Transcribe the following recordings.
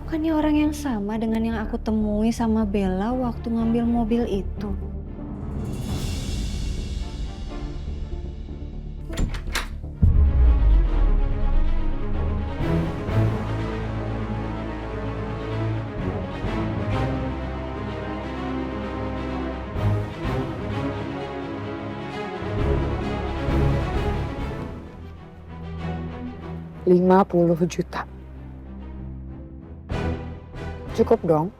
Bukannya orang yang sama dengan yang aku temui sama Bella waktu ngambil mobil itu. 50 juta. Cukup dong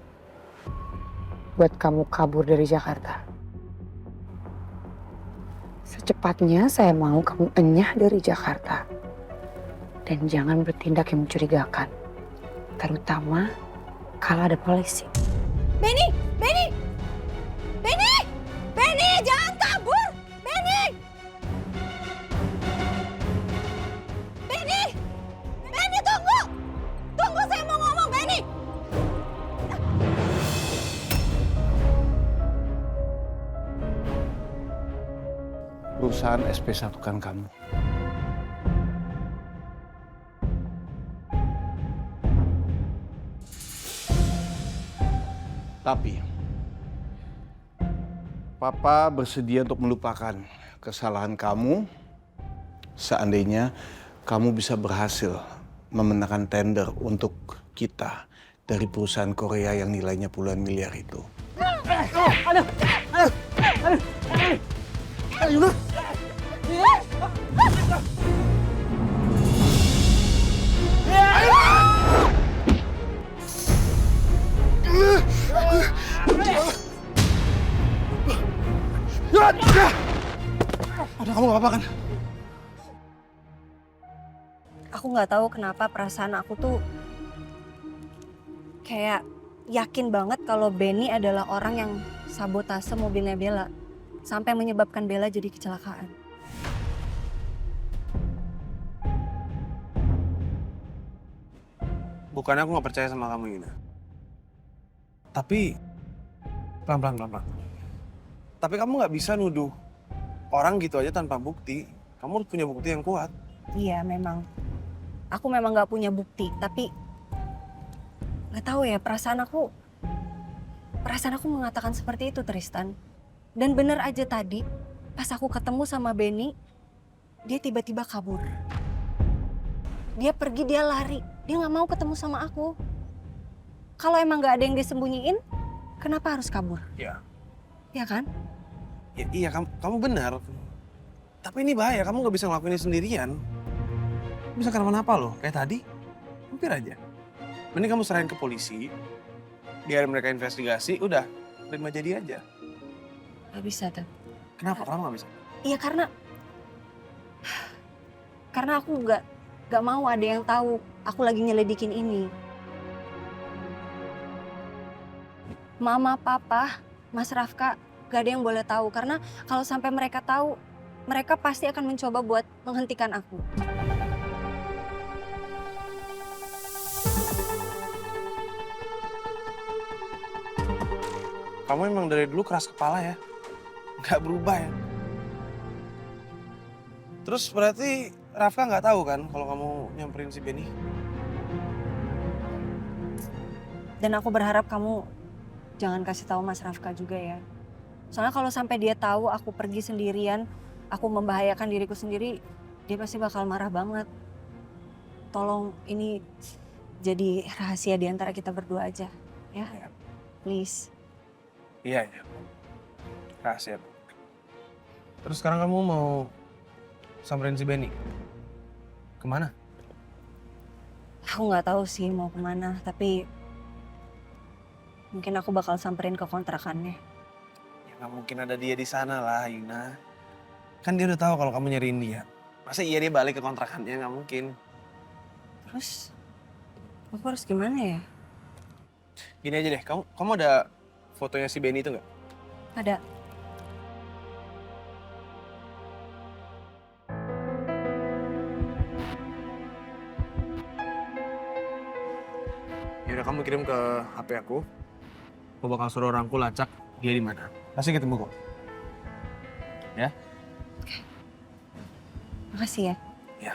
buat kamu kabur dari Jakarta. Secepatnya saya mau kamu enyah dari Jakarta. Dan jangan bertindak yang mencurigakan. Terutama kalau ada polisi. Benny! Benny! Benny! Benny! Jangan kabur! Benny! Benny! Benny tunggu! Tunggu saya mau ngomong Benny! Perusahaan SP1 kan kamu. Tapi, Papa bersedia untuk melupakan kesalahan kamu seandainya kamu bisa berhasil memenangkan tender untuk kita dari perusahaan Korea yang nilainya puluhan miliar itu. Ada kamu gak apa-apa kan? Aku nggak tahu kenapa perasaan aku tuh kayak yakin banget kalau Benny adalah orang yang sabotase mobilnya Bella sampai menyebabkan Bella jadi kecelakaan. Bukannya aku gak percaya sama kamu, Ina. Tapi, pelan-pelan. Tapi kamu gak bisa nuduh orang gitu aja tanpa bukti. Kamu harus punya bukti yang kuat. Iya memang, aku memang nggak punya bukti, tapi nggak tahu ya perasaan aku mengatakan seperti itu Tristan. Dan bener aja tadi pas aku ketemu sama Benny, dia tiba-tiba kabur. Dia pergi, dia lari, dia nggak mau ketemu sama aku. Kalau emang nggak ada yang disembunyiin, kenapa harus kabur? Ya. Ya kan? Iya, kamu benar. Tapi ini bahaya, kamu gak bisa ngelakuin ini sendirian. Bisa kenapa-napa loh, kayak tadi. Hampir aja. Mending kamu serahin ke polisi, biarin mereka investigasi, udah. Terima jadi aja. Gak bisa tuh. Kenapa? Kamu gak bisa? Iya karena aku nggak mau ada yang tahu aku lagi nyelidikin ini. Mama, Papa, Mas Rafka, gak ada yang boleh tahu karena kalau sampai mereka tahu, mereka pasti akan mencoba buat menghentikan aku. Kamu emang dari dulu keras kepala ya? Nggak berubah ya? Terus berarti Rafka nggak tahu kan kalau kamu nyamperin si Benny? Dan aku berharap kamu jangan kasih tahu Mas Rafka juga ya. Soalnya kalau sampai dia tahu aku pergi sendirian, aku membahayakan diriku sendiri, dia pasti bakal marah banget. Tolong ini jadi rahasia di antara kita berdua aja, ya? Please. Iya. Rahasia. Terus sekarang kamu mau samperin si Benny? Kemana? Aku nggak tahu sih mau kemana, tapi mungkin aku bakal samperin ke kontrakannya. Ya nggak mungkin ada dia di sana lah, Yuna. Kan dia udah tahu kalau kamu nyariin dia. Masa iya dia balik ke kontrakannya? Nggak mungkin. Terus aku harus gimana ya? Gini aja deh, kamu ada fotonya si Benny itu nggak? Ada. Ya udah kamu kirim ke HP aku. Aku bakal suruh orangku lacak dia di mana. Pasti ketemu kok. Ya? Makasih ya. Ya.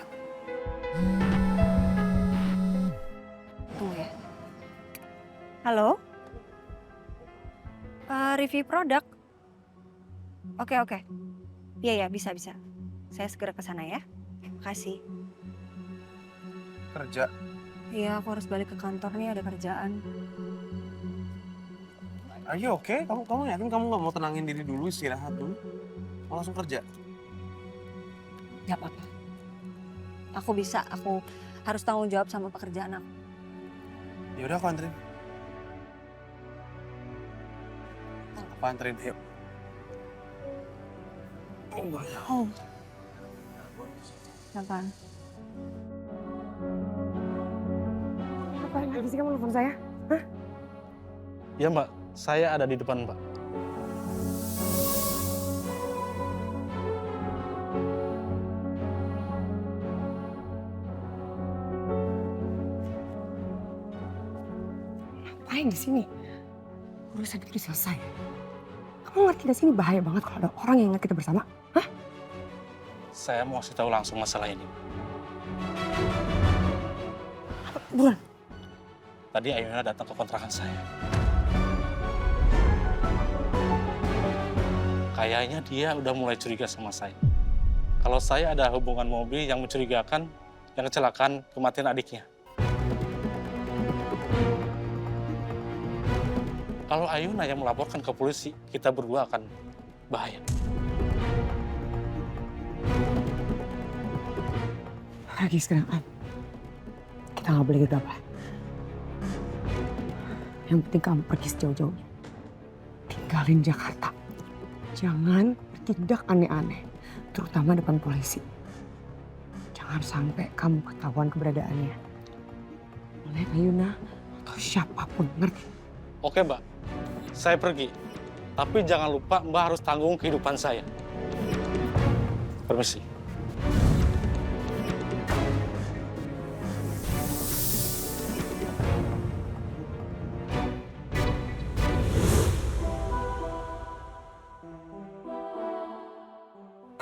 Tunggu ya. Halo? Review produk? Oke, oke. Iya, ya, bisa. Saya segera ke sana ya. Makasih. Kerja. Iya, aku harus balik ke kantor nih, ada kerjaan. Ayo oke, kamu yakin kamu nggak mau tenangin diri dulu, istirahat dulu? Mau langsung kerja? Gak apa-apa. Aku bisa, aku harus tanggung jawab sama pekerjaan aku. Ya udah aku anterin. Aku anterin, yuk. Oh. Apaan? Apaan lagi sih kamu nelfon saya? Ya Mbak, saya ada di depan Mbak. Ngapain di sini? Urusan itu udah selesai. Kamu ngerti gak sih ini bahaya banget kalau ada orang yang ingat kita bersama? Saya mau kasih tahu langsung masalah ini. Buruan. Tadi Ayuna datang ke kontrakan saya. Kayaknya dia udah mulai curiga sama saya. Kalau saya ada hubungan mobil yang mencurigakan, yang kecelakaan kematian adiknya. Kalau Ayuna yang melaporkan ke polisi, kita berdua akan bahaya. Lagi sekarang, kita nggak boleh gegabah. Yang penting kamu pergi sejauh-jauhnya. Tinggalin Jakarta. Jangan bertindak aneh-aneh, terutama depan polisi. Jangan sampai kamu ketahuan keberadaannya. Oleh Ayuna atau siapapun, ngerti? Oke Mbak, saya pergi. Tapi jangan lupa Mbak harus tanggung kehidupan saya. Permisi.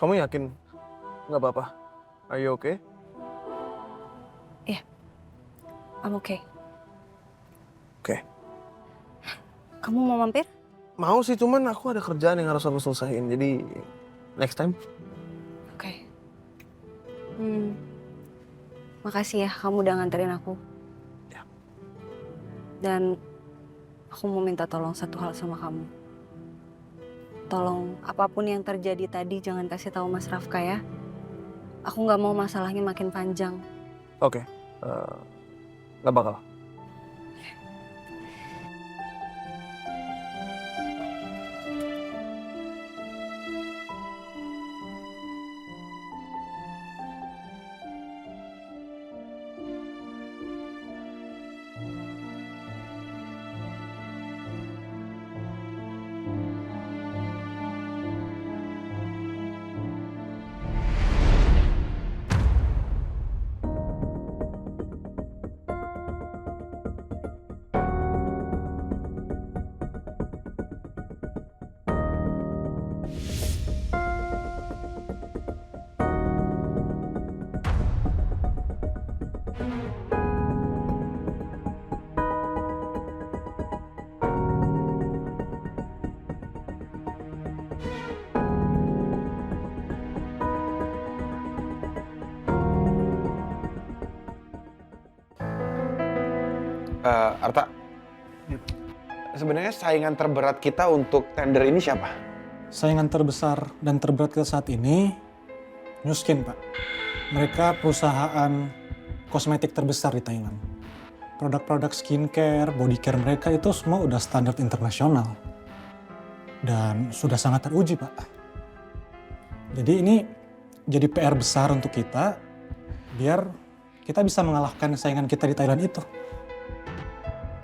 Kamu yakin nggak apa-apa? Are you okay? I'm okay. Oke. Kamu mau mampir? Mau sih, cuman aku ada kerjaan yang harus aku selesaiin. Jadi next time. Oke. Makasih ya, kamu udah nganterin aku. Ya. Dan aku mau minta tolong satu hal sama kamu. Tolong apapun yang terjadi tadi jangan kasih tahu Mas Rafka ya. Aku nggak mau masalahnya makin panjang. Oke. Nggak bakal. Arta, sebenarnya saingan terberat kita untuk tender ini siapa? Saingan terbesar dan terberat kita saat ini, Nu Skin, Pak. Mereka perusahaan kosmetik terbesar di Thailand. Produk-produk skincare, body care mereka itu semua udah standar internasional. Dan sudah sangat teruji, Pak. Jadi ini jadi PR besar untuk kita, biar kita bisa mengalahkan saingan kita di Thailand itu.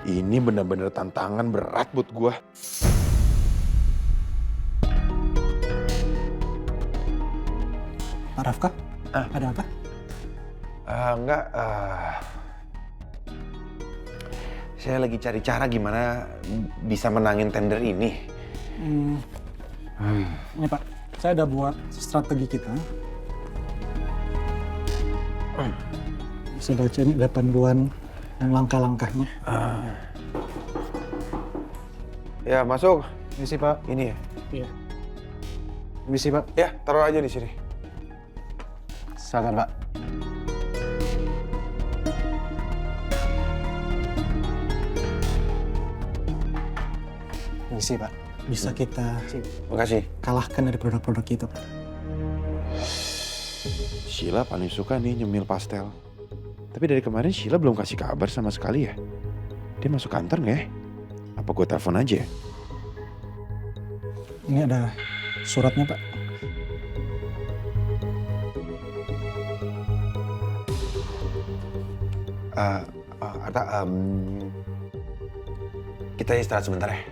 Ini benar-benar tantangan berat buat gua. Pak Rafka, ada apa? Enggak, saya lagi cari cara gimana bisa menangin tender ini. Ini Pak, saya ada buat strategi kita. Bisa baca ini, ada panduan dan langkah-langkahnya. Ya, masuk. Misi Pak. Ini ya? Iya. Misi Pak. Ya, taruh aja di sini. Silakan Pak. Misi Pak. Bisa kita Makasih. kalahkan dari produk-produk itu Pak. Sheila paling suka nih nyemil pastel. Tapi dari kemarin Sheila belum kasih kabar sama sekali ya. Dia masuk kantor nggak ya? Apa gue telepon aja ya? Ini ada suratnya Pak. Kita istirahat sebentar ya.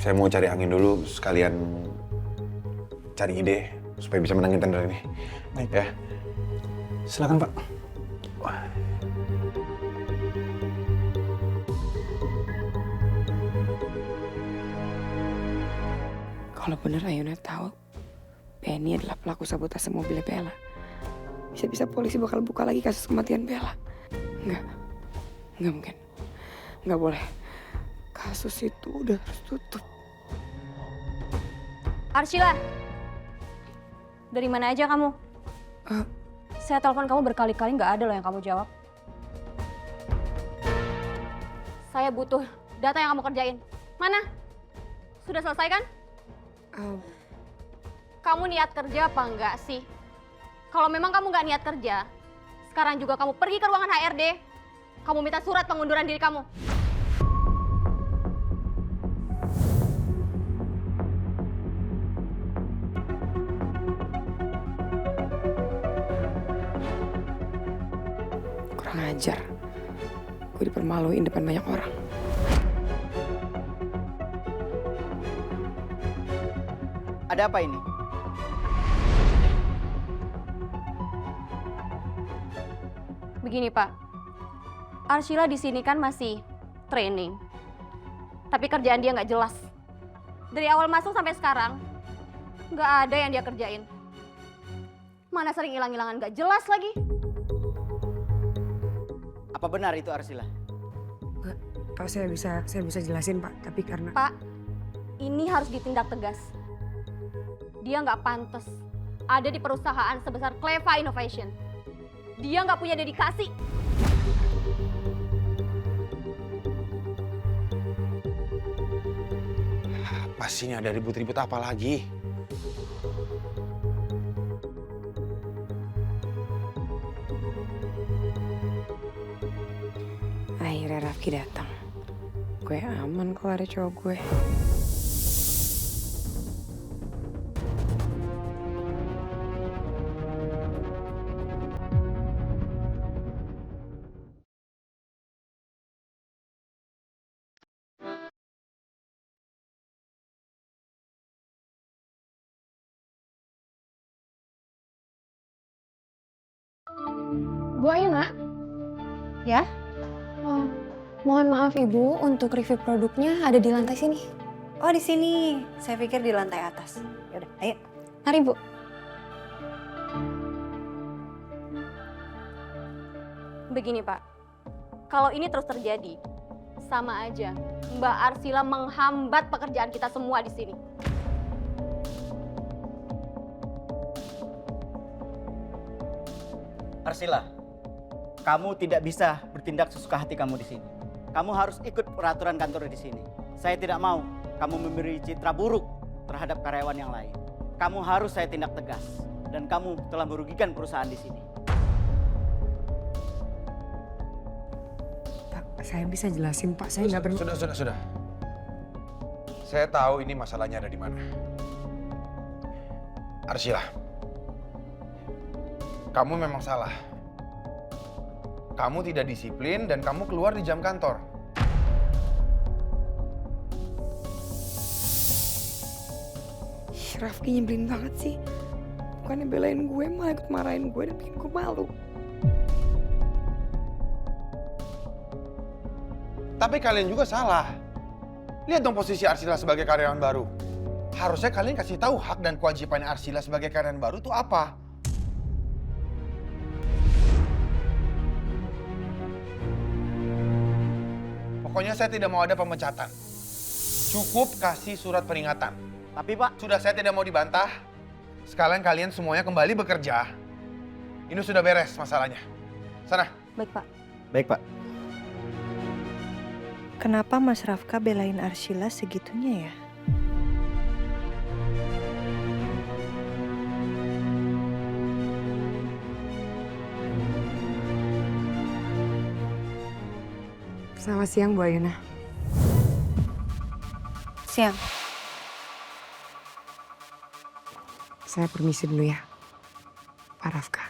Saya mau cari angin dulu sekalian cari ide supaya bisa menangin tender ini. Baik. Ya. Silakan Pak. Kalau bener Ayuna tahu Penny adalah pelaku sabotase mobilnya Bella, bisa-bisa polisi bakal buka lagi kasus kematian Bella. Enggak mungkin. Enggak boleh. Kasus itu udah harus tutup. Arsila, dari mana aja kamu? Saya telepon kamu berkali-kali nggak ada loh yang kamu jawab. Saya butuh data yang kamu kerjain. Mana? Sudah selesai kan? Kamu niat kerja apa enggak sih? Kalau memang kamu nggak niat kerja, sekarang juga kamu pergi ke ruangan HRD. Kamu minta surat pengunduran diri kamu. Kurang ajar. Gue dipermaluin depan banyak orang. Ada apa ini? Begini Pak, Arsila di sini kan masih training, tapi kerjaan dia nggak jelas. Dari awal masuk sampai sekarang, nggak ada yang dia kerjain. Mana sering hilang-hilangan nggak jelas lagi. Apa benar itu Arsila? Pak, saya bisa jelasin Pak, tapi karena Pak, ini harus ditindak tegas. Dia nggak pantas ada di perusahaan sebesar Cleva Innovation. Dia nggak punya dedikasi. Apa sih ini ada ribut-ribut apa lagi? akhirnya Rafki datang. Gue aman kalau ada cowok gue. Bu Ayuna? Ya? Mohon maaf Ibu, untuk review produknya ada di lantai sini. Oh di sini. Saya pikir di lantai atas. Yaudah, ayo. Mari Bu. Begini Pak, kalau ini terus terjadi, sama aja Mbak Arsila menghambat pekerjaan kita semua di sini. Arsila, kamu tidak bisa bertindak sesuka hati kamu di sini. Kamu harus ikut peraturan kantor di sini. Saya tidak mau kamu memberi citra buruk terhadap karyawan yang lain. Kamu harus saya tindak tegas dan kamu telah merugikan perusahaan di sini. Pak, saya bisa jelasin Pak, saya nggak bermaksud. Sudah. Saya tahu ini masalahnya ada di mana. Arsila, kamu memang salah. Kamu tidak disiplin dan kamu keluar di jam kantor. Rafki nyebelin banget sih. Bukannya belain gue, malah ikut marahin gue dan bikin gue malu. Tapi kalian juga salah. Lihat dong posisi Arsila sebagai karyawan baru. Harusnya kalian kasih tahu hak dan kewajiban Arsila sebagai karyawan baru itu apa. Pokoknya saya tidak mau ada pemecatan. Cukup kasih surat peringatan. Tapi Pak, Sudah, saya tidak mau dibantah. Sekalian kalian semuanya kembali bekerja. Ini sudah beres masalahnya. Sana. Baik, Pak. baik Pak. Kenapa Mas Rafka belain Arshila segitunya ya? Selamat siang Bu Ayuna. Siang. Saya permisi dulu ya, Pak Rafka.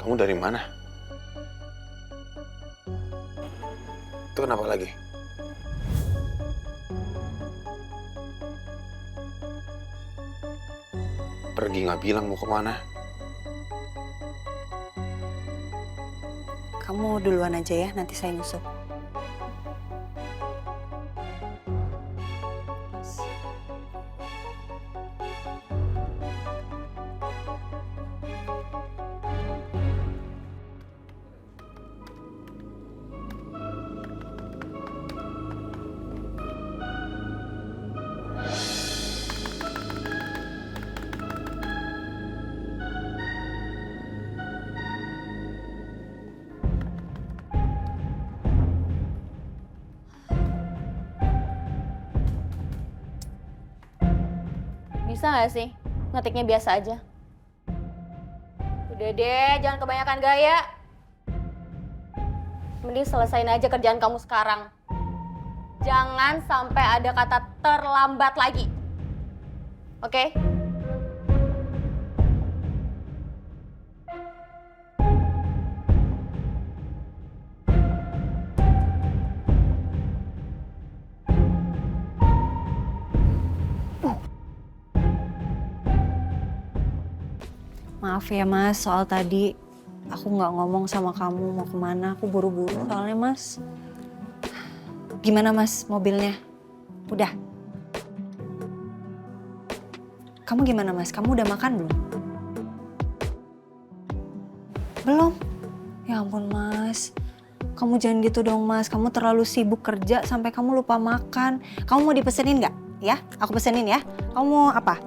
Kamu dari mana? Itu kenapa lagi? Pergi nggak bilang mau kemana? Kamu duluan aja ya, nanti saya nyusul. Bisa nggak sih? Ngetiknya biasa aja. Udah deh, jangan kebanyakan gaya. Mending selesain aja kerjaan kamu sekarang. Jangan sampai ada kata terlambat lagi. Oke? Maaf ya Mas, soal tadi aku nggak ngomong sama kamu mau kemana. Aku buru-buru soalnya Mas. Gimana Mas mobilnya? Udah? Kamu gimana Mas? Kamu udah makan belum? Belum? Ya ampun Mas. Kamu jangan gitu dong Mas. Kamu terlalu sibuk kerja sampai kamu lupa makan. Kamu mau dipesenin nggak? Ya, aku pesenin ya. Kamu mau apa?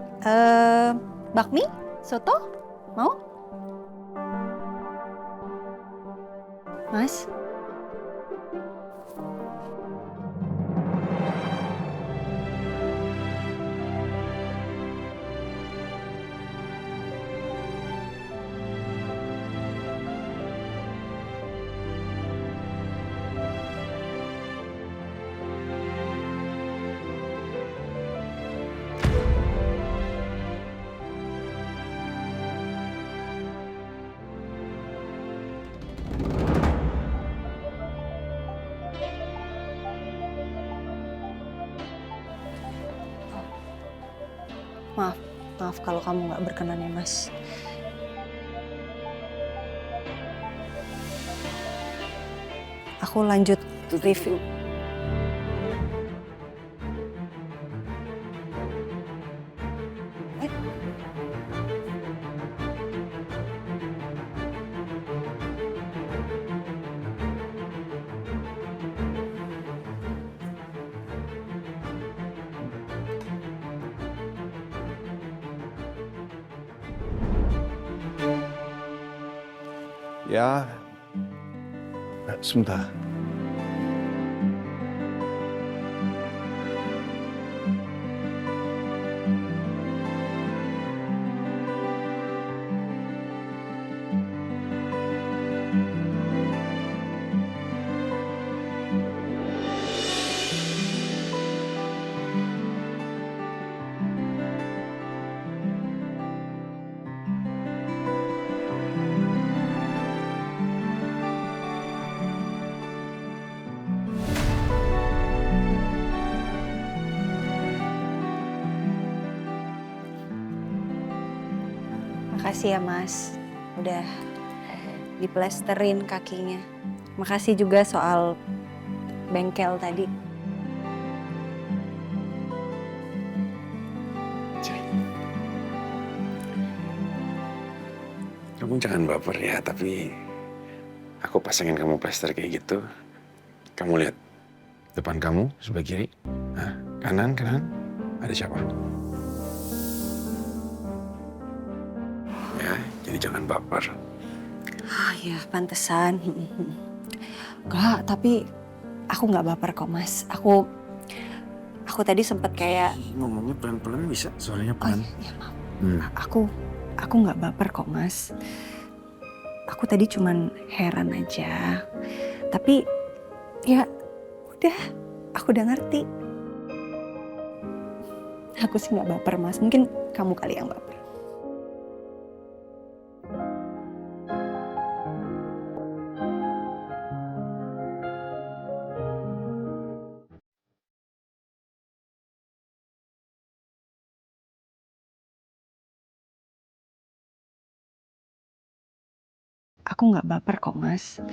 Bakmi? Soto? Mau? Mas? Maaf kalau kamu nggak berkenan ya Mas. Aku lanjut review. Ya, sebentar. Makasih ya Mas, udah diplesterin kakinya. Makasih juga soal bengkel tadi. Kamu jangan baper ya, tapi aku pasangin kamu plester kayak gitu. Kamu lihat depan kamu sebelah kiri, kanan, ada siapa? Ya, jadi jangan baper. Ah ya, pantesan. Enggak, tapi aku nggak baper kok, Mas. Aku tadi sempet kayak Ngomongnya pelan-pelan bisa, suaranya oh, pelan. ya, maaf. Aku nggak baper kok, Mas. Aku tadi cuman heran aja. Tapi ya udah, aku udah ngerti. Aku sih nggak baper, Mas. Mungkin kamu kali yang baper. Aku nggak baper kok, Mas.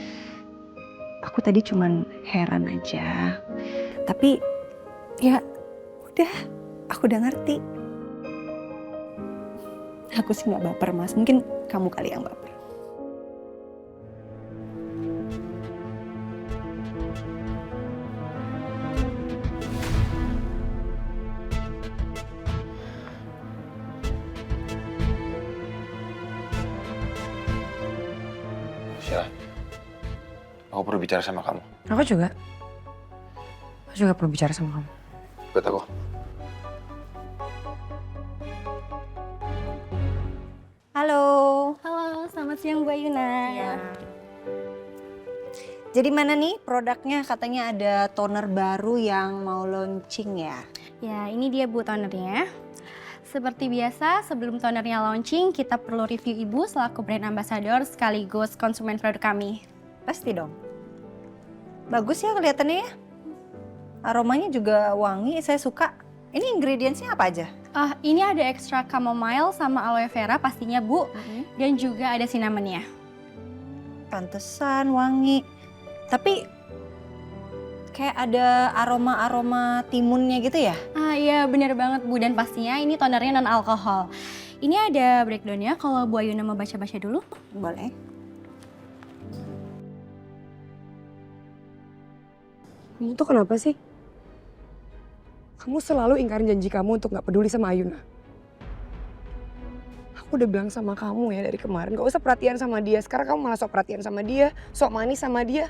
Aku tadi cuman heran aja. Tapi ya udah, aku udah ngerti. Aku sih nggak baper, Mas. Mungkin kamu kali yang baper. Sheila, aku perlu bicara sama kamu. Aku juga perlu bicara sama kamu. Ikut aku. Halo. Halo, selamat siang Bu Ayuna. Iya. Jadi mana nih produknya? Katanya ada toner baru yang mau launching ya? Ya, ini dia Bu tonernya. Seperti biasa, sebelum tonernya launching, kita perlu review Ibu selaku brand ambassador sekaligus konsumen produk kami. Pasti dong. Bagus ya kelihatannya ya. Aromanya juga wangi, saya suka. Ini ingredientsnya apa aja? Ini ada ekstra chamomile sama aloe vera pastinya Bu, dan juga ada cinnamonnya. Pantesan wangi. Tapi kayak ada aroma-aroma timunnya gitu ya? Iya bener banget Bu, dan pastinya ini tonernya non alkohol. Ini ada breakdownnya kalau Bu Ayuna mau baca-baca dulu. Boleh. Kamu tuh kenapa sih? Kamu selalu ingkarin janji kamu untuk gak peduli sama Ayuna. Aku udah bilang sama kamu ya dari kemarin, gak usah perhatian sama dia. Sekarang kamu malah sok perhatian sama dia, sok manis sama dia.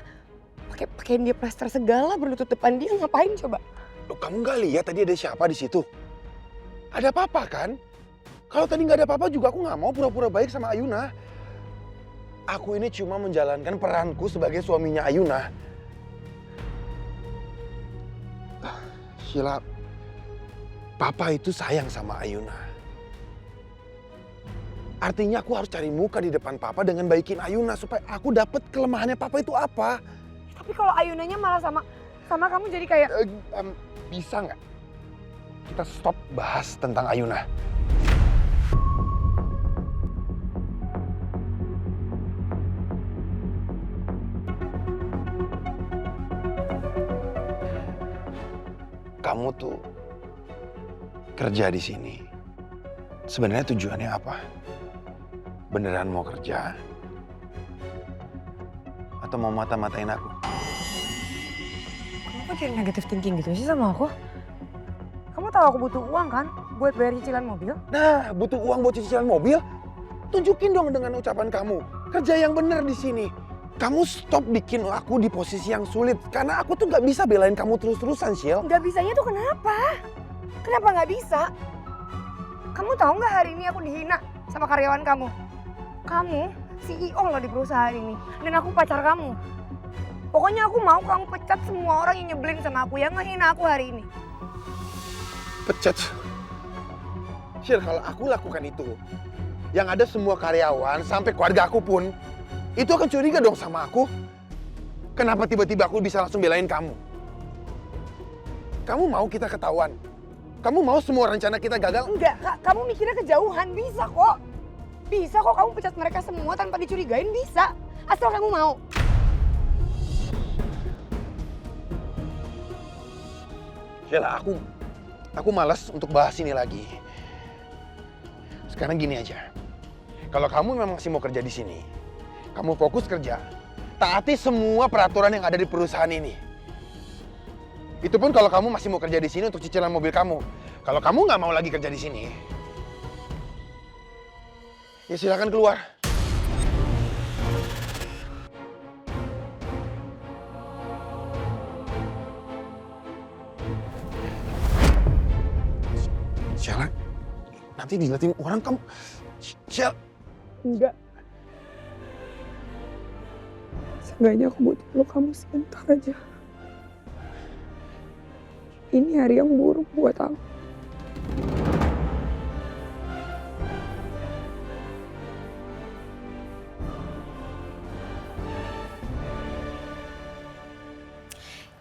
Pakein dia plaster segala berlutut depan dia, ngapain coba? Loh, kamu nggak lihat tadi ada siapa di situ? Ada papa kan? Kalau tadi nggak ada papa juga aku nggak mau pura-pura baik sama Ayuna. Aku ini cuma menjalankan peranku sebagai suaminya Ayuna. Sheila, papa itu sayang sama Ayuna. Artinya aku harus cari muka di depan papa dengan baikin Ayuna supaya aku dapat kelemahannya papa itu apa. Tapi kalau Ayunanya malah sama kamu jadi kayak... Bisa nggak kita stop bahas tentang Ayuna? Kamu tuh kerja di sini. Sebenarnya tujuannya apa? Beneran mau kerja? Atau mau mata-matain aku? Kamu kok jadi negative thinking gitu sih sama aku? Kamu tahu aku butuh uang kan buat bayar cicilan mobil? Nah, butuh uang buat cicilan mobil? Tunjukin dong dengan ucapan kamu. Kerja yang benar di sini. Kamu stop bikin aku di posisi yang sulit. Karena aku tuh nggak bisa belain kamu terus-terusan, Syil. Nggak bisanya tuh kenapa? Kenapa nggak bisa? Kamu tahu nggak hari ini aku dihina sama karyawan kamu? Kamu CEO loh di perusahaan ini. Dan aku pacar kamu. Pokoknya aku mau kamu pecat semua orang yang nyebelin sama aku, yang ngehina aku hari ini. Pecat. Syil, kalau aku lakukan itu, yang ada semua karyawan sampai keluarga aku pun, itu akan curiga dong sama aku. Kenapa tiba-tiba aku bisa langsung belain kamu? Kamu mau kita ketahuan? Kamu mau semua rencana kita gagal? Enggak, Kak. Kamu mikirnya kejauhan. Bisa kok. Bisa kok kamu pecat mereka semua tanpa dicurigain, bisa. Asal kamu mau. Sheila, aku malas untuk bahas ini lagi. Sekarang gini aja. Kalau kamu memang masih mau kerja di sini, kamu fokus kerja, taati semua peraturan yang ada di perusahaan ini. Itu pun kalau kamu masih mau kerja di sini untuk cicilan mobil kamu. Kalau kamu nggak mau lagi kerja di sini, ya silakan keluar. Sheila, nanti dilihatin orang kamu. Sheila. Enggak. Seenggaknya aku butuh peluk kamu sebentar aja. Ini hari yang buruk buat aku.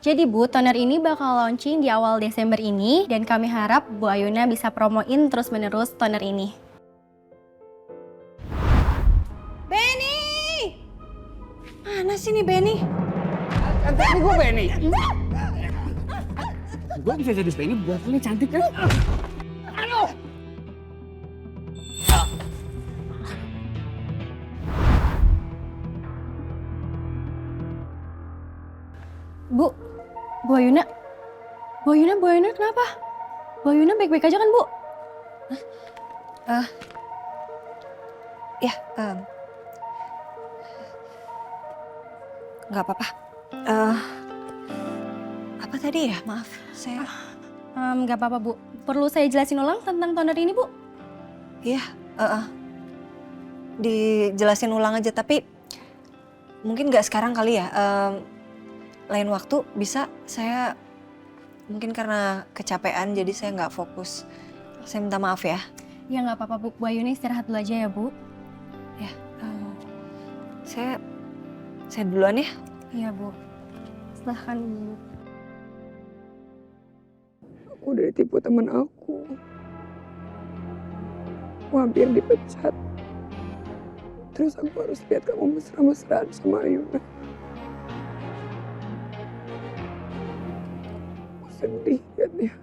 Jadi Bu, toner ini bakal launching di awal Desember ini dan kami harap Bu Ayuna bisa promoin terus-menerus toner ini. Benny! Mana sih nih Benny? Cantik nih gue Benny. Gue bisa jadi Benny buat lu cantik kan? Aduh! Bu Ayuna kenapa? Bu Ayuna baik-baik aja kan Bu? Ya, nggak apa-apa. Apa tadi ya? Maaf, saya... Nggak apa-apa Bu. Perlu saya jelasin ulang tentang toner ini Bu? Iya, dijelasin ulang aja. Tapi mungkin nggak sekarang kali ya. Lain waktu bisa. Saya mungkin karena kecapean jadi saya nggak fokus. Saya minta maaf ya. Ya nggak apa-apa Bu. Bu Ayuna istirahat dulu aja ya Bu. Ya, saya duluan ya. Iya Bu. Silahkan Bu. Aku udah ditipu teman aku. Aku hampir dipecat. Terus aku harus lihat kamu mesra-mesraan sama Ayuna. Aku sedih kan ya.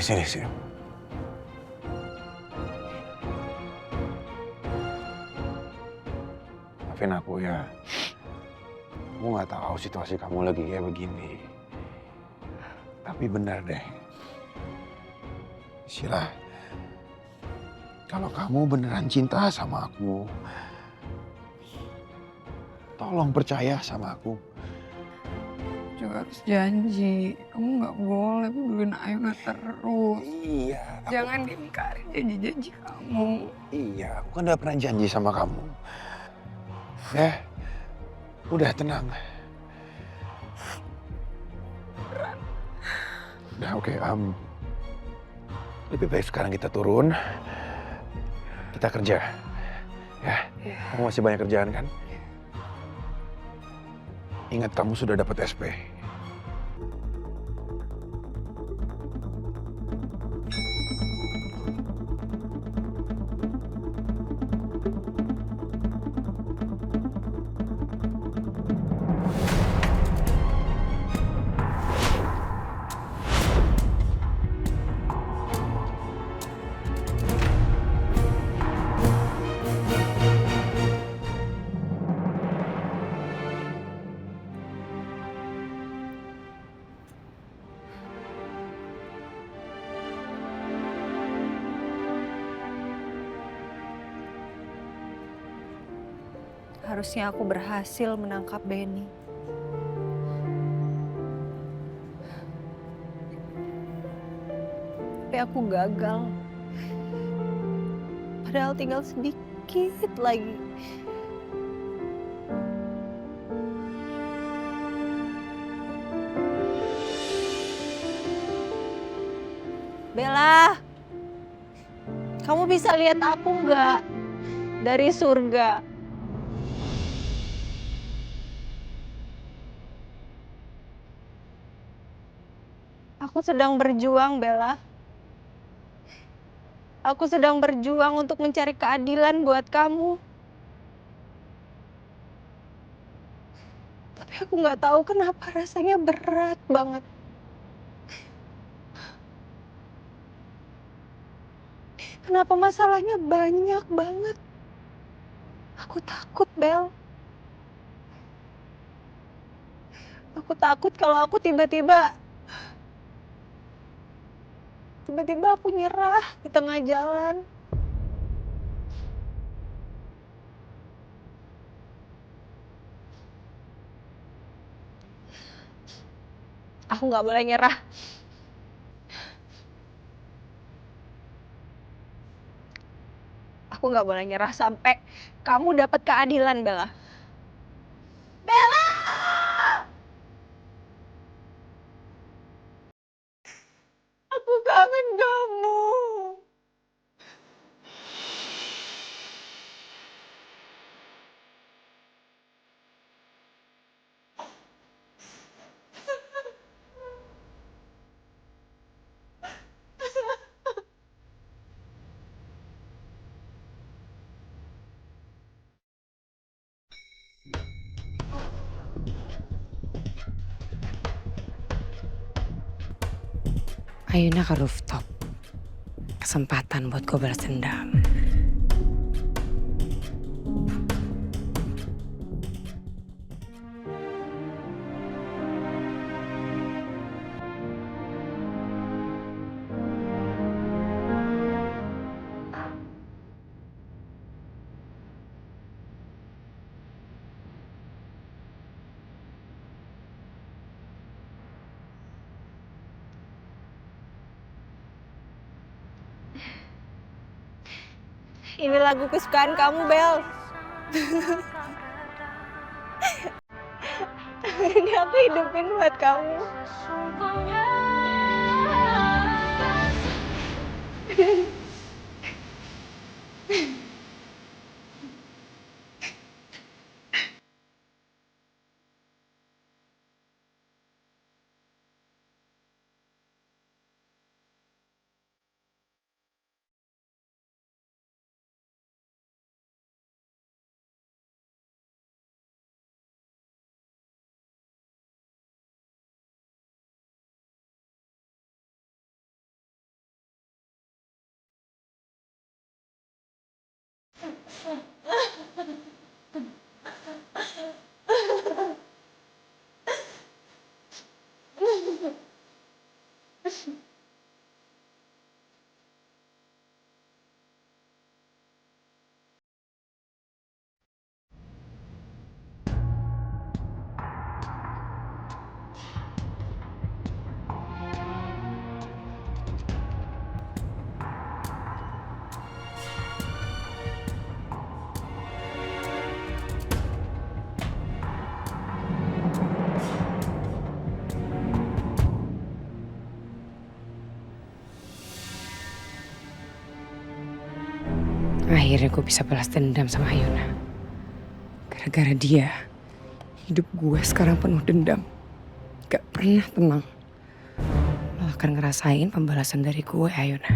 Sini. Maafin aku ya. Aku nggak tahu situasi kamu lagi kayak begini. Tapi benar deh. Sheila, kalau kamu beneran cinta sama aku, tolong percaya sama aku. Juga harus janji, kamu nggak boleh pedulin Ayuna terus. Iya. Jangan diingkarin janji-janji kamu. Iya, aku kan udah pernah janji sama kamu. Ya, udah tenang. Udah oke, lebih baik sekarang kita turun, kita kerja. Ya, kamu masih banyak kerjaan kan? Ingat kamu sudah dapat SP. Harusnya aku berhasil menangkap Benny. Tapi aku gagal. Padahal tinggal sedikit lagi. Bella, kamu bisa lihat aku nggak dari surga? Aku sedang berjuang, Bella. Aku sedang berjuang untuk mencari keadilan buat kamu. Aku nggak tahu kenapa rasanya berat banget. Kenapa masalahnya banyak banget. Aku takut, Bel. Aku takut kalau aku tiba-tiba aku nyerah di tengah jalan. Aku nggak boleh nyerah. Aku nggak boleh nyerah sampai kamu dapat keadilan, Bella. Bella! Aku kangen kamu. Ayuna ke rooftop. Kesempatan buat gue balas dendam. Ini lagu kesukaan kamu, Bel. Ini aku hidupin buat kamu. Akhirnya gue bisa balas dendam sama Ayuna. Gara-gara dia, hidup gue sekarang penuh dendam. Gak pernah tenang. Lo akan ngerasain pembalasan dari gue, Ayuna.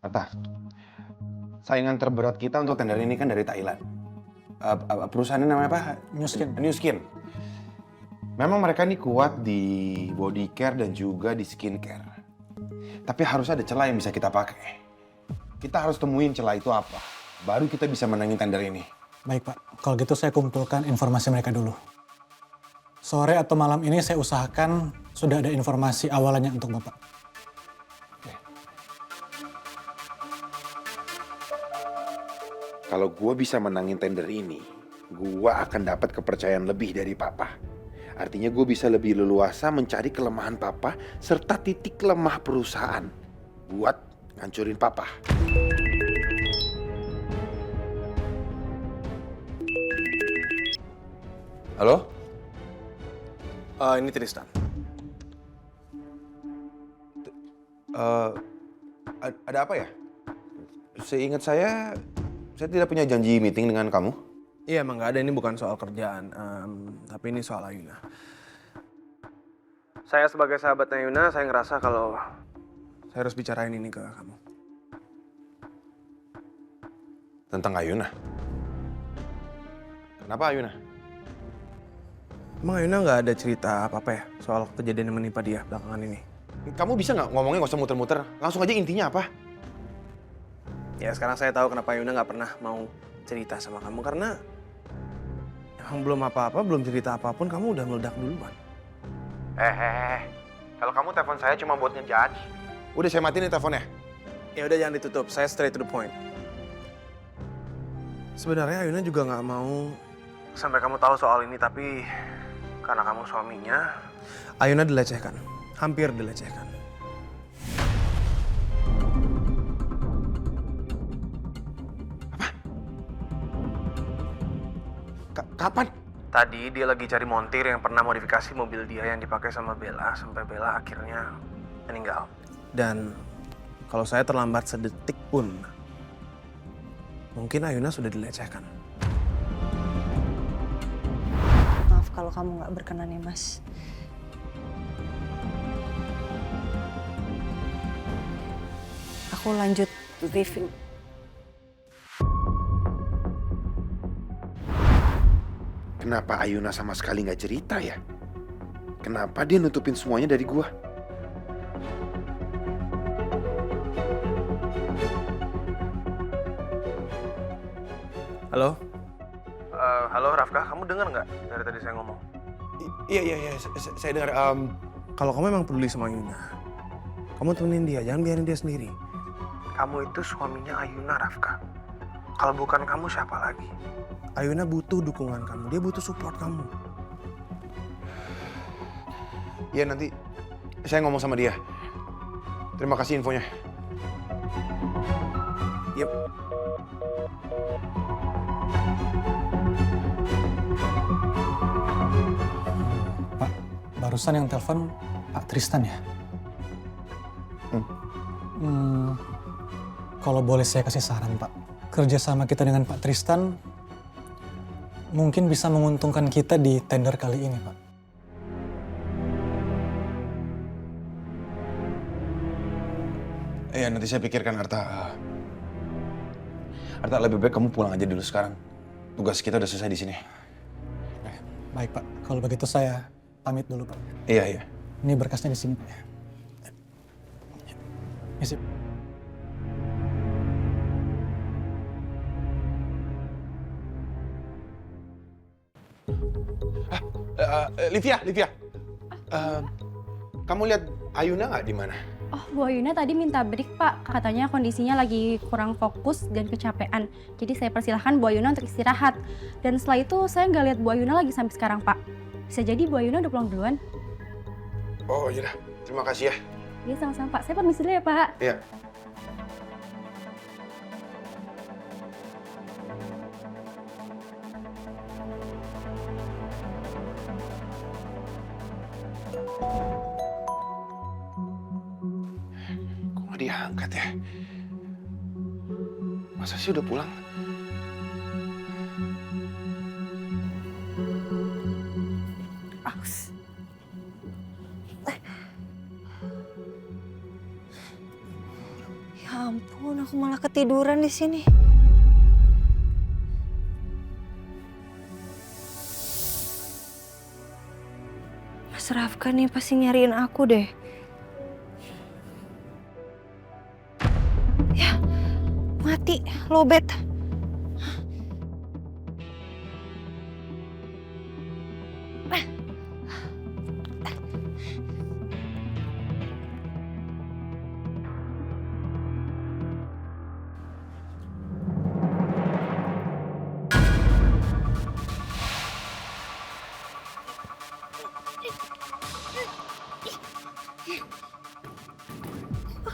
Arta, saingan terberat kita untuk tender ini kan dari Thailand. Perusahaannya namanya apa? New Skin. New Skin. Memang mereka ini kuat di body care dan juga di skin care. Tapi harus ada celah yang bisa kita pakai. Kita harus temuin celah itu apa. Baru kita bisa menangin tender ini. Baik Pak, kalau gitu saya kumpulkan informasi mereka dulu. Sore atau malam ini saya usahakan sudah ada informasi awalannya untuk Bapak. Kalau gue bisa menangin tender ini, gue akan dapat kepercayaan lebih dari papa. Artinya gue bisa lebih leluasa mencari kelemahan papa serta titik lemah perusahaan buat ngancurin papa. Halo? Ini Tristan. Ada apa ya? Seingat saya tidak punya janji meeting dengan kamu. Iya, emang nggak ada. Ini bukan soal kerjaan, tapi ini soal Ayuna. Saya sebagai sahabatnya Ayuna, saya ngerasa kalau saya harus bicarain ini ke kamu. Tentang Ayuna? Kenapa Ayuna? Emang Ayuna nggak ada cerita apa-apa ya soal kejadian yang menimpa dia belakangan ini? Kamu bisa nggak ngomongnya nggak usah muter-muter? Langsung aja intinya apa? Ya sekarang saya tahu kenapa Ayuna nggak pernah mau cerita sama kamu, karena yang belum apa-apa, belum cerita apapun, kamu udah meledak duluan. Kalau kamu telepon saya cuma buat ngejudge. Udah saya matiin nih teleponnya. Ya udah, jangan ditutup, saya straight to the point. Sebenarnya Ayuna juga nggak mau sampai kamu tahu soal ini, tapi karena kamu suaminya, Ayuna dilecehkan, hampir dilecehkan. Kapan? Tadi dia lagi cari montir yang pernah modifikasi mobil dia yang dipakai sama Bella, sampai Bella akhirnya meninggal. Dan kalau saya terlambat sedetik pun, mungkin Ayuna sudah dilecehkan. Maaf kalau kamu nggak berkenan ya, Mas. Aku lanjut review. Kenapa Ayuna sama sekali nggak cerita ya? Kenapa dia nutupin semuanya dari gua? Halo? Halo Rafka, kamu dengar nggak dari tadi saya ngomong? Iya, saya dengar. Kalau kamu emang peduli sama Ayuna, kamu temenin dia, jangan biarin dia sendiri. Kamu itu suaminya Ayuna, Rafka. Kalau bukan kamu, siapa lagi? Ayuna butuh dukungan kamu, dia butuh support kamu. Iya, nanti saya ngomong sama dia. Terima kasih infonya. Yep. Pak, barusan yang telepon Pak Tristan ya? Kalau boleh saya kasih saran, Pak. Kerjasama kita dengan Pak Tristan mungkin bisa menguntungkan kita di tender kali ini, Pak. Iya, nanti saya pikirkan, Arta. Arta, lebih baik kamu pulang aja dulu sekarang. Tugas kita udah selesai di sini. Baik, Pak. Kalau begitu saya pamit dulu, Pak. Iya. Ini berkasnya di sini, Pak. Misi. Livia. Kamu lihat Ayuna nggak di mana? Oh, Bu Ayuna tadi minta break, Pak. Katanya kondisinya lagi kurang fokus dan kecapean. Jadi saya persilahkan Bu Ayuna untuk istirahat. Dan setelah itu saya nggak lihat Bu Ayuna lagi sampai sekarang, Pak. Bisa jadi Bu Ayuna udah pulang duluan. Oh, iya. Terima kasih ya. Iya, sama-sama, Pak. Saya permisi dulu ya, Pak. Iya. Kok nggak diangkat ya? Masa sih udah pulang? Aus. Ya ampun, aku malah ketiduran di sini. Mas Rafka nih pasti nyariin aku deh. Ya, mati, lobet.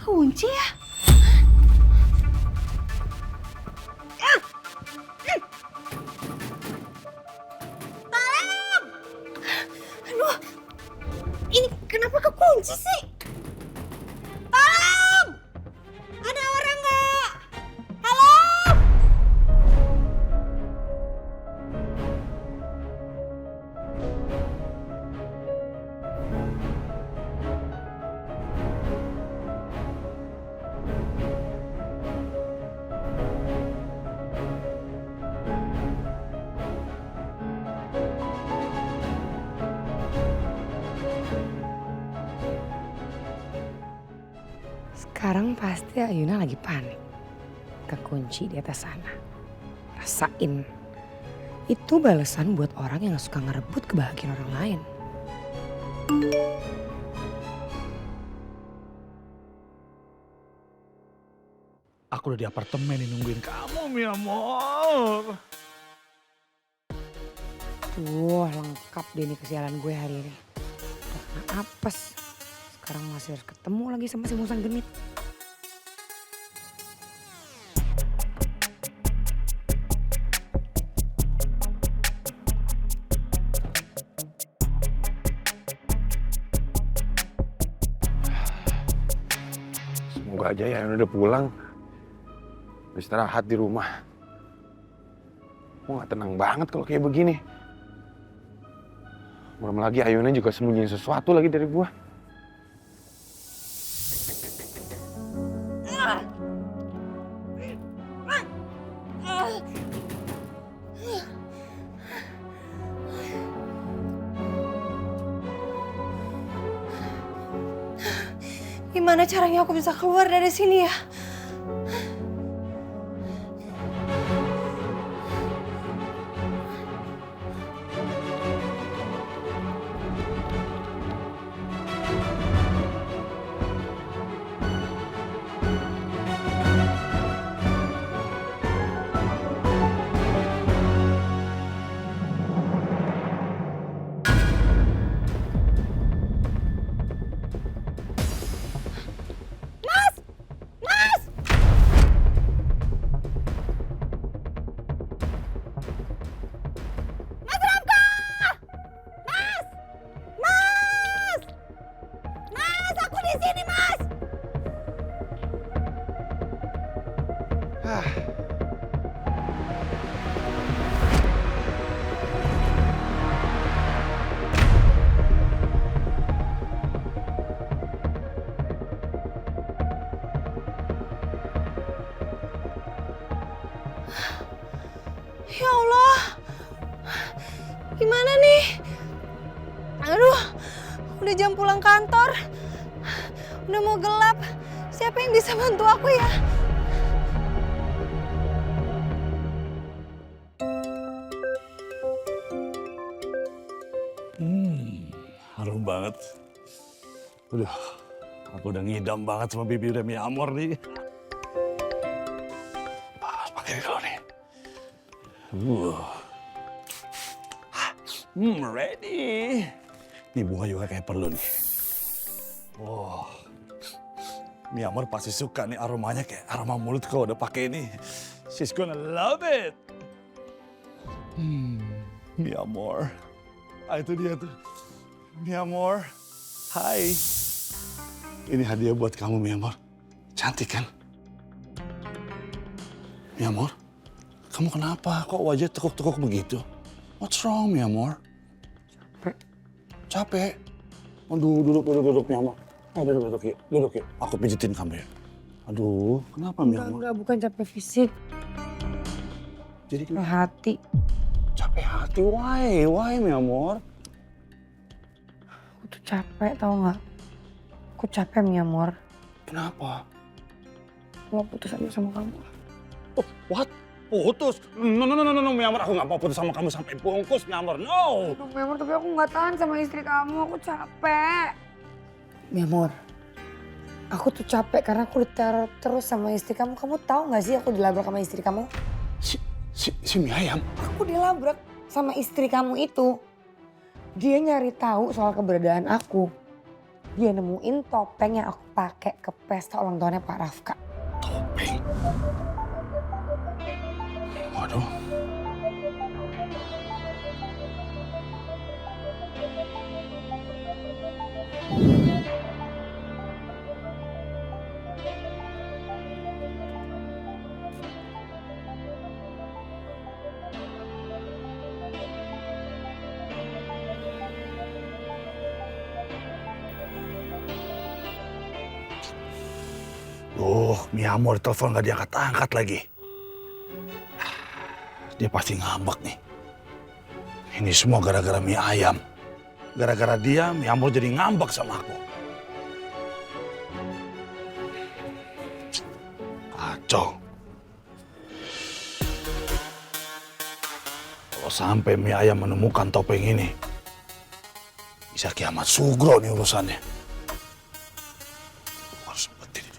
Kunci ya? Tolong! Aduh, ini kenapa kekunci sih? Tolong! Ada orang nggak? Halo? Sekarang pasti Ayuna lagi panik. Kekunci di atas sana. Rasain. Itu balasan buat orang yang suka ngerebut kebahagiaan orang lain. Aku udah di apartemen nih nungguin kamu, mi amor. Tuh, lengkap deh nih kesialan gue hari ini. Udah kena apes. Sekarang masih harus ketemu lagi sama si musang genit. Semoga aja ya udah pulang. Istirahat di rumah. Gue gak tenang banget kalau kayak begini. Belum lagi Ayuna juga sembunyiin sesuatu lagi dari gua. Gimana caranya aku bisa keluar dari sini ya? Ya Allah, gimana nih? Aduh, udah jam pulang kantor, udah mau gelap. Siapa yang bisa bantu aku ya? Harum banget. Udah, aku udah ngidam banget sama bibir mi amor nih. Pakai dulu nih. Ready. Nih bunga juga kayak perlu nih. Wow. Mi amor pasti suka nih aromanya kayak aroma mulut kalau udah pakai ini. She's gonna love it. Mi amor. Ah, itu dia tuh. Mi amor. Hai. Ini hadiah buat kamu, Mi amor. Cantik kan? Mi amor. Kamu kenapa? Kok wajah tekuk-tekuk begitu? What's wrong, mi amor? Capek. Capek? Aduh, duduk, mi amor. Duduk yuk. Aku pijitin kamu ya. Aduh, kenapa Mi Amor? Enggak, bukan capek fisik. Jadi Capek hati. capek hati, why Mi Amor? Aku tuh capek, tau nggak? Aku capek, Mi Amor. Kenapa? Mau putus aja sama kamu. Oh, what? Putus? No, Mi Amor, aku nggak mau putus sama kamu sampai bungkus, Mi Amor, no! Mi Amor, tapi aku nggak tahan sama istri kamu, aku capek. Mi Amor, aku tuh capek karena aku diteror terus sama istri kamu. Kamu tahu nggak sih aku dilabrak sama istri kamu? Si Mi Ayam? Aku dilabrak sama istri kamu itu. Dia nyari tahu soal keberadaan aku. Dia nemuin topeng yang aku pakai ke pesta ulang tahunnya Pak Rafka. Topeng? Waduh. Mi Amor telepon gak diangkat-angkat lagi. Dia pasti ngambek nih. Ini semua gara-gara mie ayam. Gara-gara dia, Mi Amor jadi ngambek sama aku. Kacau. Kalau sampai mie ayam menemukan topeng ini, bisa kiamat sugro nih urusannya. Harus seperti ini.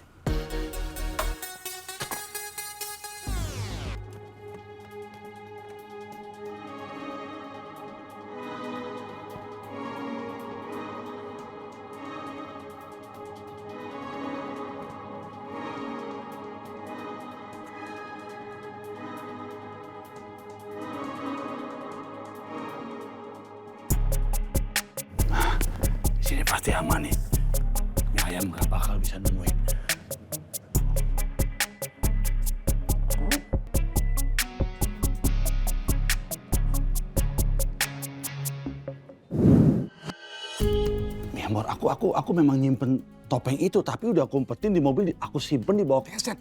Sini pasti aman nih. Mie ayam gak bakal bisa nemuin. Mie Amor, aku memang nyimpen topeng itu, tapi udah aku umpetin di mobil, aku simpen di bawah keset.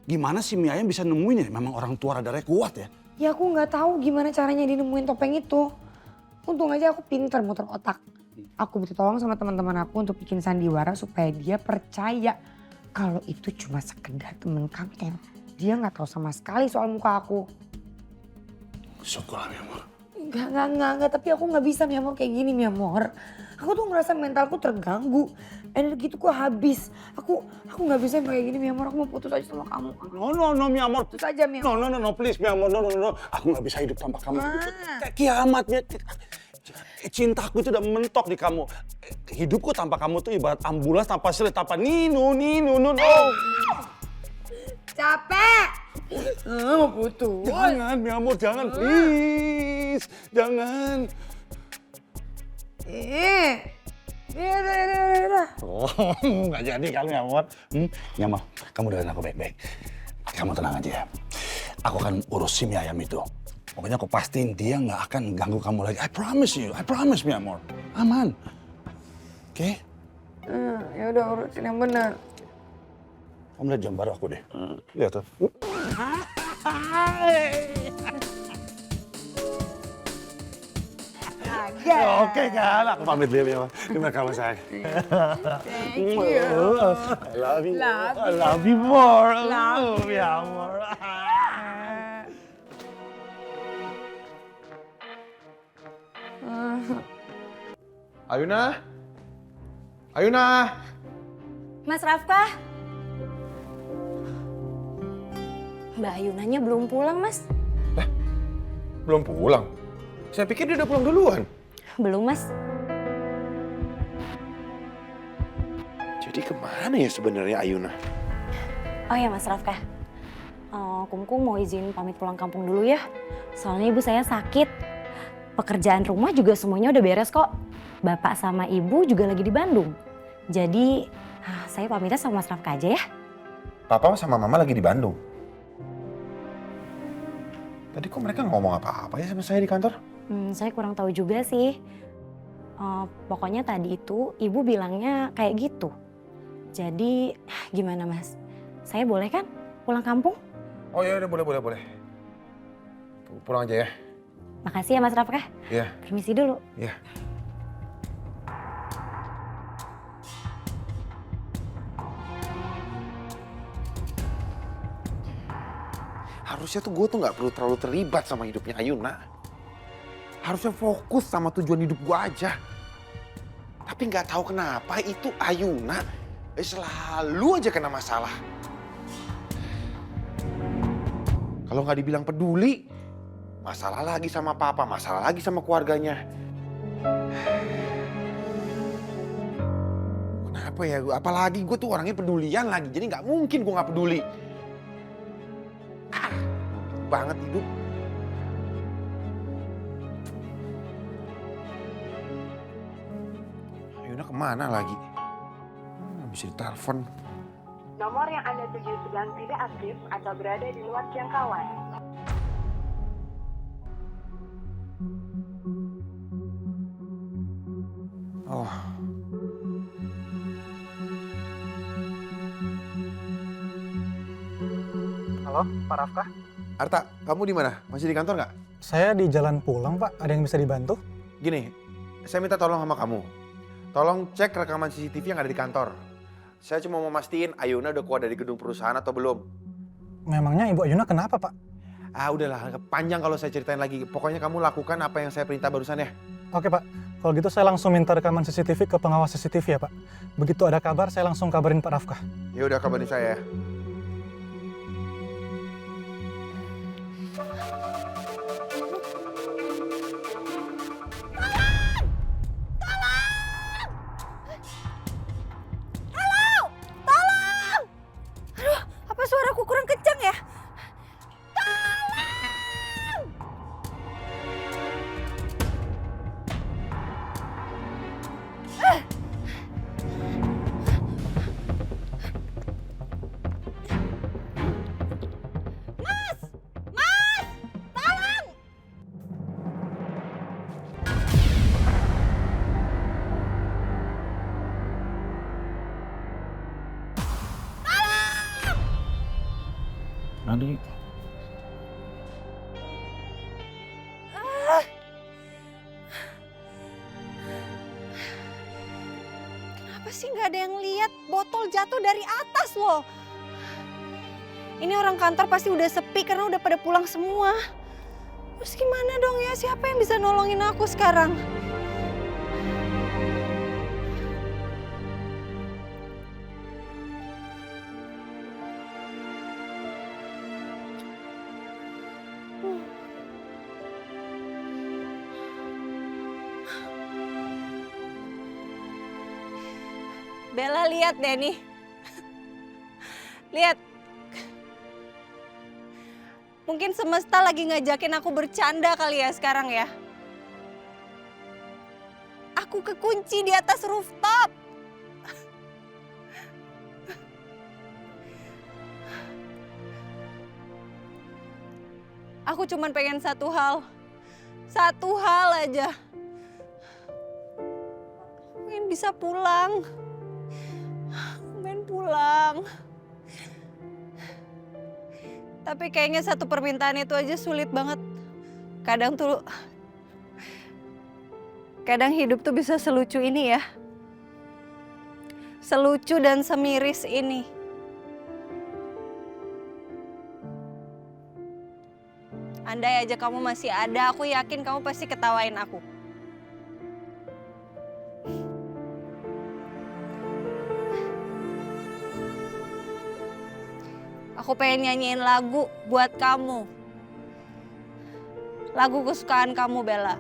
Gimana sih Mie ayam bisa nemuin ya? Memang orang tua radarnya kuat ya. Ya aku nggak tahu gimana caranya dia nemuin topeng itu. Untung aja aku pinter muter otak. Aku minta tolong sama teman-teman aku untuk bikin sandiwara supaya dia percaya kalau itu cuma sekedar teman kantor. Dia nggak tahu sama sekali soal muka aku. Syukurlah Mie Amor. Enggak. Tapi aku nggak bisa Mi Amor kayak gini Mi Amor. Aku tuh ngerasa mentalku terganggu. Energiku habis. Aku nggak bisa kayak gini Mi Amor. Aku mau putus aja sama kamu. No, Mi Amor. Putus aja Mi Amor. No, please Mi Amor. No. Aku nggak bisa hidup tanpa kamu. Kayak kiamat ya. Cintaku itu udah mentok di kamu. Hidupku tanpa kamu tuh ibarat ambulans tanpa selit, tanpa nino. Capek. Mau putus. Jangan, Mi Amor, jangan, please. Jangan. Udah. Oh, nggak jadi kan, Mi Amor. Mi Amor, kamu dengerin aku baik-baik. Kamu tenang aja ya. Aku akan urus si mie ayam itu. Pokoknya aku pastiin dia nggak akan ganggu kamu lagi. I promise, Mi Amor. Aman. Oke? Ya udah urusin yang benar. Kamu lihat jam baru aku deh. Lihat tuh. Oke kan, aku pamit dulu ya. Terima kasih sayang. Thank you. I love you. I love you more. Love you more. Ayuna? Ayuna? Mas Rafka? Mbak Ayunanya belum pulang, Mas. Belum pulang? Saya pikir dia udah pulang duluan. Belum, Mas. Jadi kemana ya sebenarnya Ayuna? Oh ya, Mas Rafka. Kumkum mau izin pamit pulang kampung dulu ya. Soalnya ibu saya sakit. Pekerjaan rumah juga semuanya udah beres kok. Bapak sama ibu juga lagi di Bandung. Jadi saya pamitnya sama Mas Rafka aja ya. Papa sama Mama lagi di Bandung. Tadi kok mereka ngomong apa-apa ya sama saya di kantor? Saya kurang tahu juga sih. Pokoknya tadi itu ibu bilangnya kayak gitu. Jadi gimana Mas? Saya boleh kan pulang kampung? Oh ya udah boleh. Pulang aja ya. Makasih ya Mas Rafka. Iya. Permisi dulu. Iya. Harusnya tuh gue tuh nggak perlu terlalu terlibat sama hidupnya Ayuna. Harusnya fokus sama tujuan hidup gue aja. Tapi nggak tahu kenapa itu Ayuna selalu aja kena masalah. Kalau nggak dibilang peduli, masalah lagi sama papa, masalah lagi sama keluarganya. Kenapa ya? Apalagi gue tuh orangnya pedulian lagi, jadi nggak mungkin gue nggak peduli. Banget hidup. Ayuna kemana lagi? Bisa ditelepon. Nomor yang Anda tuju sedang tidak aktif atau berada di luar jangkauan. Oh. Halo, Pak Rafka? Arta, kamu di mana? Masih di kantor nggak? Saya di jalan pulang, Pak. Ada yang bisa dibantu? Gini, saya minta tolong sama kamu. Tolong cek rekaman CCTV yang ada di kantor. Saya cuma mau mastiin Ayuna udah keluar dari gedung perusahaan atau belum. Memangnya Ibu Ayuna kenapa, Pak? Ah udahlah, panjang kalau saya ceritain lagi. Pokoknya kamu lakukan apa yang saya perintah barusan ya. Oke, Pak. Kalau gitu saya langsung minta rekaman CCTV ke pengawas CCTV ya, Pak. Begitu ada kabar, saya langsung kabarin Pak Rafka. Ya udah, kabarin saya ya. Apa suaraku kurang kencang ya? Adik. Kenapa sih nggak ada yang lihat botol jatuh dari atas loh? Ini orang kantor pasti udah sepi karena udah pada pulang semua. Terus gimana dong ya? Siapa yang bisa nolongin aku sekarang? Bella, lihat deh nih. Lihat. Mungkin semesta lagi ngajakin aku bercanda kali ya sekarang ya. Aku kekunci di atas rooftop. Aku cuman pengen satu hal. Satu hal aja. Pengen bisa pulang. Pengen pulang. Tapi kayaknya satu permintaan itu aja sulit banget. Kadang hidup tuh bisa selucu ini ya. Selucu dan semiris ini. Andai aja kamu masih ada, aku yakin kamu pasti ketawain aku. Aku pengen nyanyiin lagu buat kamu. Lagu kesukaan kamu, Bella.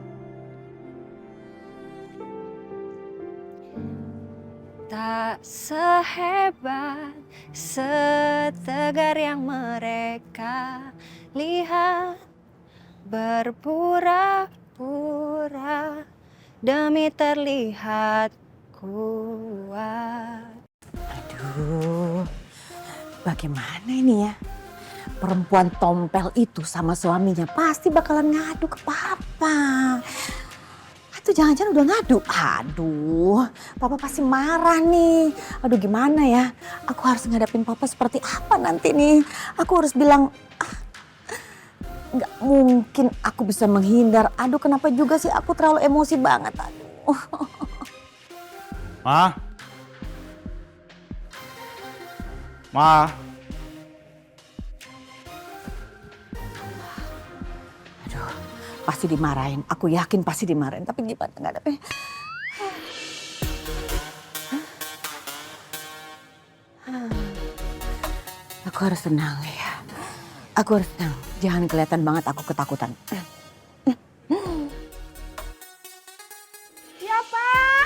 Tak sehebat, setegar yang mereka lihat, berpura-pura demi terlihat kuat. Aduh, bagaimana ini ya? Perempuan tompel itu sama suaminya pasti bakalan ngadu ke papa. Itu jangan-jangan udah ngadu. Aduh, papa pasti marah nih. Aduh gimana ya, aku harus ngadapin papa seperti apa nanti nih. Aku harus bilang, nggak mungkin aku bisa menghindar. Aduh kenapa juga sih aku terlalu emosi banget. Aduh. Ma. Ma. Aduh, pasti dimarahin. Aku yakin pasti dimarahin. Tapi gimana nggak ada. Aku harus tenang ya. Aku harus tenang. Jangan kelihatan banget aku ketakutan. Ya, Pak.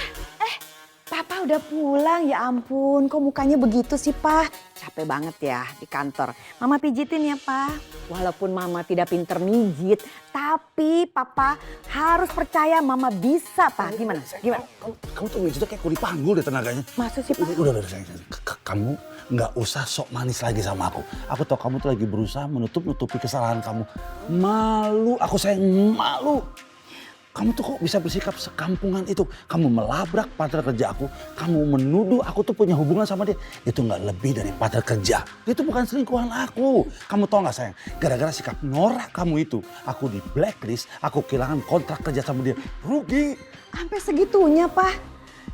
Papa udah pulang. Ya ampun, kok mukanya begitu sih, Pak? Capek banget ya di kantor. Mama pijitin ya, Pak. Walaupun Mama tidak pinter mijit, tapi Papa harus percaya Mama bisa, Pak. Gimana? Gimana? Kamu tuh mijitnya kayak kuli panggul deh tenaganya. Masa sih, Pak? Udah sayang. Kamu nggak usah sok manis lagi sama aku. Aku tahu kamu tuh lagi berusaha menutupi kesalahan kamu. Malu, aku sayang malu. Kamu tuh kok bisa bersikap sekampungan itu? Kamu melabrak partner kerja aku, kamu menuduh aku tuh punya hubungan sama dia. Itu nggak lebih dari partner kerja. Itu bukan selingkuhan aku. Kamu tahu nggak sayang? Gara-gara sikap norak kamu itu, aku di blacklist, aku kehilangan kontrak kerja sama dia. Rugi. Sampai segitunya, Pak.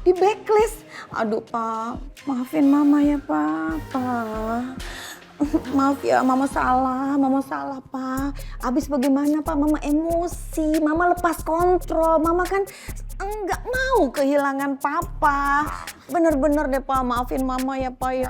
Di blacklist. Aduh, Pak. Maafin Mama ya, Pak. Maaf ya, Mama salah, Pak. Abis bagaimana, Pak? Mama emosi, Mama lepas kontrol. Mama kan enggak mau kehilangan Papa. Bener-bener deh, Pak. Maafin Mama ya, Pak ya.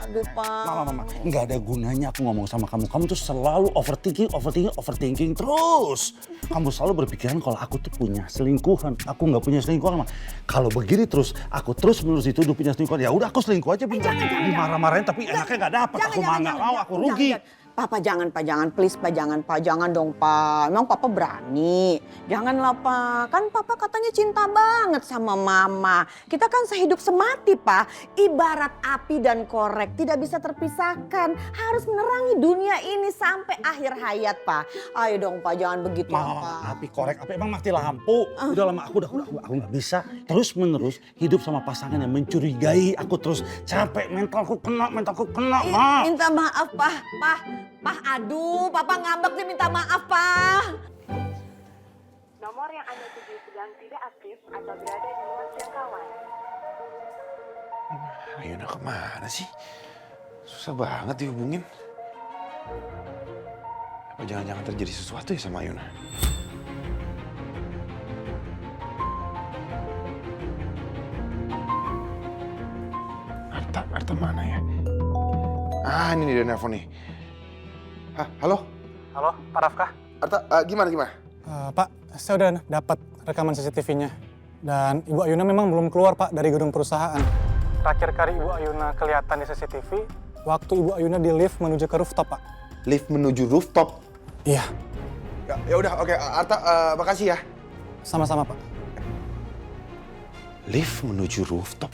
Aduh, Pak. Mama, nggak ada gunanya aku ngomong sama kamu. Kamu tuh selalu overthinking terus. Kamu selalu berpikiran kalau aku tuh punya selingkuhan. Aku nggak punya selingkuhan, Mama. Kalau begini terus, aku terus menerus dituduh punya selingkuhan. Ya udah, aku selingkuh aja. Dimarah-marahin, tapi enaknya nggak dapet. Aku nggak mau, aku rugi. Papa jangan, Pak, jangan, please, Pak, jangan dong, Pak. Emang Papa berani? Janganlah, Pak. Kan Papa katanya cinta banget sama Mama. Kita kan sehidup semati, Pak. Ibarat api dan korek, tidak bisa terpisahkan. Harus menerangi dunia ini sampai akhir hayat, Pak. Ayo dong, Pak, jangan begitu, Pak. Api korek, apa emang mati lampu? Udah lama, aku nggak bisa terus menerus hidup sama pasangan yang mencurigai. Aku terus capek, mentalku kena, Ma. Minta maaf, Pak. Pak, aduh, Papa ngambek nih, minta maaf, Pak. Nomor yang Anda tuju sedang tidak aktif atau berada di luar jangkauan. Ayuna kemana sih? Susah banget dihubungin. Apa jangan-jangan terjadi sesuatu ya sama Ayuna? Arta mana ya? Ini dia nelfon nih. Halo? Halo, Pak Rafkah? Arta, gimana? Pak, saya udah dapat rekaman CCTV-nya. Dan Ibu Ayuna memang belum keluar, Pak, dari gedung perusahaan. Terakhir kali Ibu Ayuna kelihatan di CCTV, waktu Ibu Ayuna di lift menuju ke rooftop, Pak. Lift menuju rooftop? Iya. Ya udah, oke. Arta, makasih ya. Sama-sama, Pak. Lift menuju rooftop?